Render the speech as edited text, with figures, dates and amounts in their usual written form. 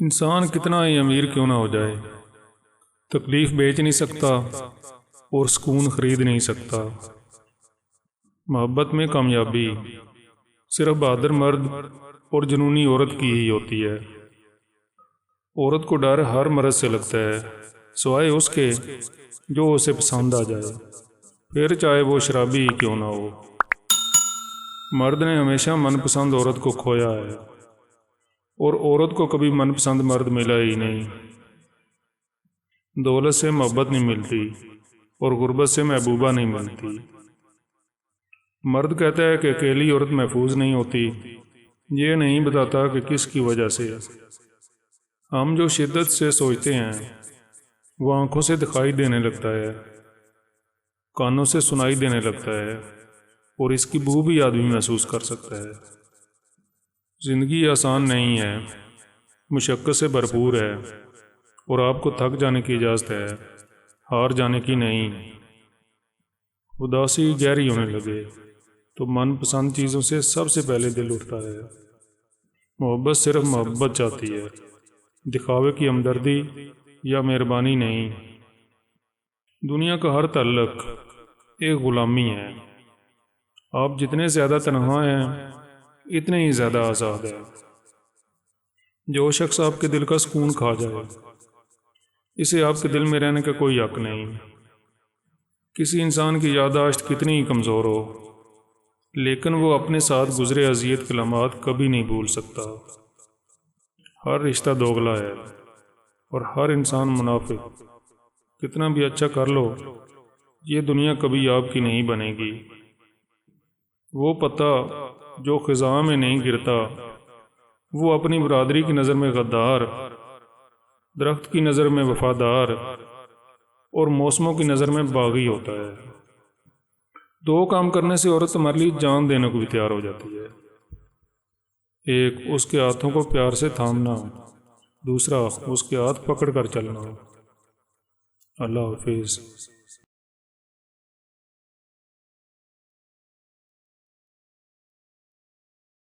انسان کتنا ہی امیر کیوں نہ ہو جائے، تکلیف بیچ نہیں سکتا اور سکون خرید نہیں سکتا۔ محبت میں کامیابی صرف بہادر مرد اور جنونی عورت کی ہی ہوتی ہے۔ عورت کو ڈر ہر مرد سے لگتا ہے سوائے اس کے جو اسے پسند آ جائے، پھر چاہے وہ شرابی ہی کیوں نہ ہو۔ مرد نے ہمیشہ من پسند عورت کو کھویا ہے اور عورت کو کبھی من پسند مرد ملا ہی نہیں۔ دولت سے محبت نہیں ملتی اور غربت سے محبوبہ نہیں ملتی۔ مرد کہتا ہے کہ اکیلی عورت محفوظ نہیں ہوتی، یہ نہیں بتاتا کہ کس کی وجہ سے۔ ہم جو شدت سے سوچتے ہیں وہ آنکھوں سے دکھائی دینے لگتا ہے، کانوں سے سنائی دینے لگتا ہے اور اس کی بو بھی آدمی محسوس کر سکتا ہے۔ زندگی آسان نہیں ہے، مشقت سے بھرپور ہے اور آپ کو تھک جانے کی اجازت ہے، ہار جانے کی نہیں۔ اداسی گہری ہونے لگے تو من پسند چیزوں سے سب سے پہلے دل اٹھتا ہے۔ محبت صرف محبت چاہتی ہے، دکھاوے کی ہمدردی یا مہربانی نہیں۔ دنیا کا ہر تعلق ایک غلامی ہے۔ آپ جتنے زیادہ تنہا ہیں اتنے ہی زیادہ آزاد ہیں۔ جو شخص آپ کے دل کا سکون کھا جائے اسے آپ کے دل میں رہنے کا کوئی حق نہیں۔ کسی انسان کی یادداشت کتنی ہی کمزور ہو لیکن وہ اپنے ساتھ گزرے اذیت کے لمحات کبھی نہیں بھول سکتا۔ ہر رشتہ دوگلا ہے اور ہر انسان منافق۔ کتنا بھی اچھا کر لو یہ دنیا کبھی آپ کی نہیں بنے گی۔ وہ پتا جو خزاں میں نہیں گرتا وہ اپنی برادری کی نظر میں غدار، درخت کی نظر میں وفادار اور موسموں کی نظر میں باغی ہوتا ہے۔ دو کام کرنے سے عورت تمہارے لیے جان دینے کو بھی تیار ہو جاتی ہے۔ ایک اس کے ہاتھوں کو پیار سے تھامنا، دوسرا اس کے ہاتھ پکڑ کر چلنا۔ اللہ حافظ۔